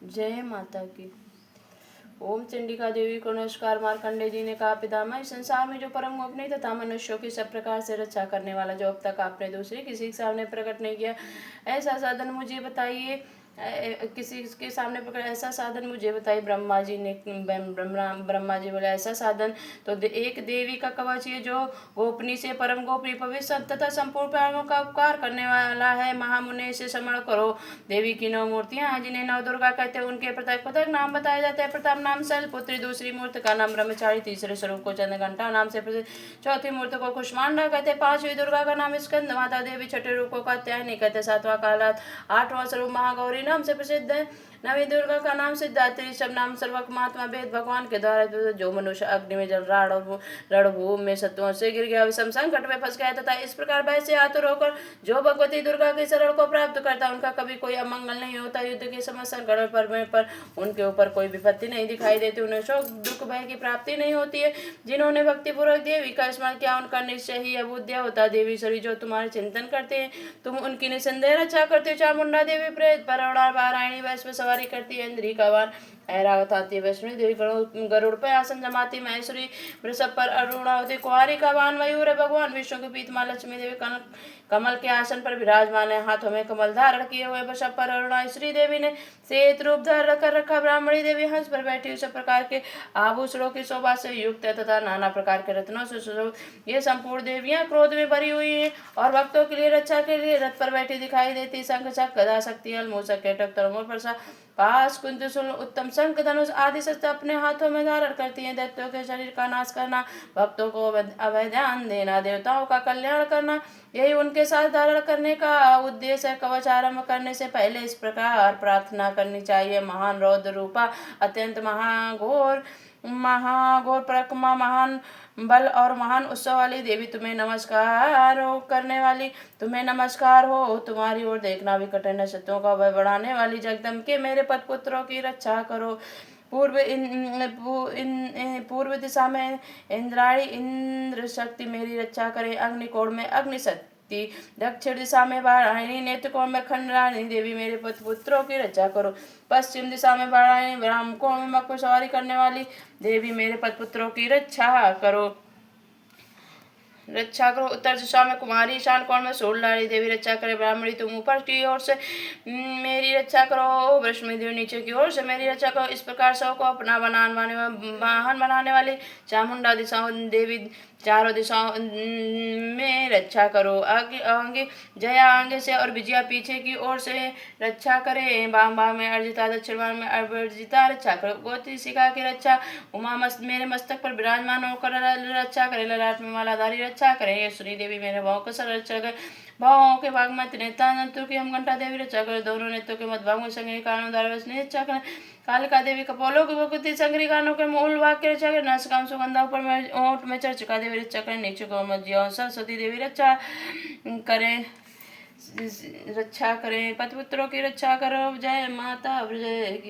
जय माता की। ओम चंडिका देवी को नमस्कार। मार्कंडे जी ने कहा, पितामह, इस संसार में जो परम गोपनीय तथा मनुष्यों की सब प्रकार से रक्षा करने वाला, जो अब तक आपने दूसरे किसी के सामने प्रकट नहीं किया, ऐसा साधन मुझे बताइए। किसी के सामने प्रकट ऐसा साधन मुझे बताइए। ब्रह्मा जी ने ब्रह्मा जी बोले, ऐसा साधन तो एक देवी का कवच है, जो गोपनीय से परम गोपनीय पवित्र तथा संपूर्ण प्राणों का उपकार करने वाला है। महामुनि से स्मरण करो। देवी की 9 मूर्तियां हैं, जिन्हें 9 दुर्गा कहते हैं। उनके प्रत्येक पृथक नाम बताए जाते हैं। प्रथम नाम शैलपुत्री, दूसरी मूर्ति का नाम ब्रह्मचारी, तीसरे स्वरूप को चंद्रघंटा नाम से प्रसिद्ध, चौथी मूर्ति को कुष्मांडा कहते हैं, पांचवी दुर्गा का नाम स्कंद माता देवी, छठे रूप को कात्यायनी कहते, सातवां कालात, आठवां स्वरूप महागौरी नाम से प्रसिद्ध है, नवी दुर्गा का नाम सिद्धात्री, सब नाम सर्वक महात्मा वेद भगवान के द्वारा। जो मनुष्य अग्नि में जल रणभूमि में शत्रुओं से गिर गया, विषम संकट में फंस गया तथा इस प्रकार भय से आतुर होकर जो भगवती दुर्गा के शरण को प्राप्त करता, उनका कभी कोई अमंगल नहीं होता। युद्ध के समय संकट पर उनके ऊपर कोई विपत्ति नहीं दिखाई देती, उन्हें शोक दुख भय की प्राप्ति नहीं होती है। जिन्होंने भक्तिपूर्वक देवी का स्मरण किया, उनका निश्चय ही अबुद्ध होता। देवी सरी जो तुम्हारे चिंतन करते हैं, तुम उनकी निसंदेह रक्षा करते हो। चामुंडा देवी प्रेत परोड़ा पारायणी वैश्व में सवारी करती है, इंद्री का वाहन ऐरावत आती है। वैष्णवी देवी गरुड़ पर आसन जमाती, महेश्वरी वृषभ पर अरुणावती, कुंवारी का वाहन मयूर है। भगवान विष्णु की पीतमा लक्ष्मी देवी कमल के आसन पर विराजमान है, हाथों में कमल धारण किए हुए। वृषभ पर अरुणा श्री देवी ने श्वेत रूप धारण कर रखा। ब्राह्मणी देवी हंस पर बैठी हुई, सब प्रकार के आभूषणों की शोभा से युक्त है तथा नाना प्रकार के रत्नों से सुशोभित। ये संपूर्ण देवियां क्रोध में भरी हुई हैं और भक्तों के लिए रक्षा के लिए रथ पर बैठी दिखाई देती। शंख चक्र गदा शक्ति हल मूषक केटक तोमर प्रसाद पास कुंतल उत्तम शंख धनुष आदि शस्त्र अपने हाथों में धारण करती हैं। दैत्यों के शरीर का नाश करना, भक्तों को अभय ध्यान देना, देवताओं का कल्याण करना, यही उनके साथ धारण करने का उद्देश्य है। कवच आरंभ करने से पहले इस प्रकार प्रार्थना करनी चाहिए। महान रौद्र रूपा, अत्यंत महाघोर पराक्रमा, महान बल और महान उत्सव वाली देवी, तुम्हें नमस्कार हो। करने वाली तुम्हें नमस्कार हो। तुम्हारी ओर देखना भी कठिन है। शत्रुओं का भय बढ़ाने वाली जगदम्बे, मेरे पदपुत्रों की रक्षा करो। पूर्व दिशा में इंद्राणी इंद्र शक्ति मेरी रक्षा करे, अग्निकोण में अग्नि शक्ति, दक्षिण दिशा में वारायणी, नेत्रकोण में खंडरानी देवी मेरे पुत्रों की रक्षा करो। पश्चिम दिशा में वारायणी, ब्राह्मकोण में मकर सवारी करने वाली देवी मेरे पदपुत्रों की रक्षा करो। उत्तर दिशा में कुमारी, ईशान कोण में सूर्यलाड़ी देवी रक्षा करे। ब्राह्मणी तुम ऊपर की ओर से मेरी रक्षा करो, वृष्णि देवी नीचे की ओर से मेरी रक्षा करो। इस प्रकार सब को अपना वाहन बनाने वाली चामुंडा देवी चारों दिशाओं में रक्षा करो। आगे जया आगे से और विजया पीछे की ओर से रक्षा करे। बाम में अर्जिता, दक्षिण बाम में अर्जिता रक्षा करो। गोत्री शिखा की रक्षा उमा मेरे मस्तक पर विराजमान होकर रक्षा करे। ललाट में मालाधारी रक्षा करे। श्री देवी मेरे भाव को सरल रक्षा करे। भावों के भाग में नेता नेत्रों की हम घंटा देवी रक्षा करे। दोनों नेत्रों के मध्य भाग में संग्रही कानों द्वारा रक्षा करे। कालिका देवी कपोलों की भगवती संग्रही कानों के मूल भाग की रक्षा करे। नासिका सुगंधा ऊपर में ओठ में चर्चिका देवी रक्षा करे। नीचे को मध्य सरस्वती देवी रक्षा करें। पतिपुत्रों की रक्षा करो। जय माता की।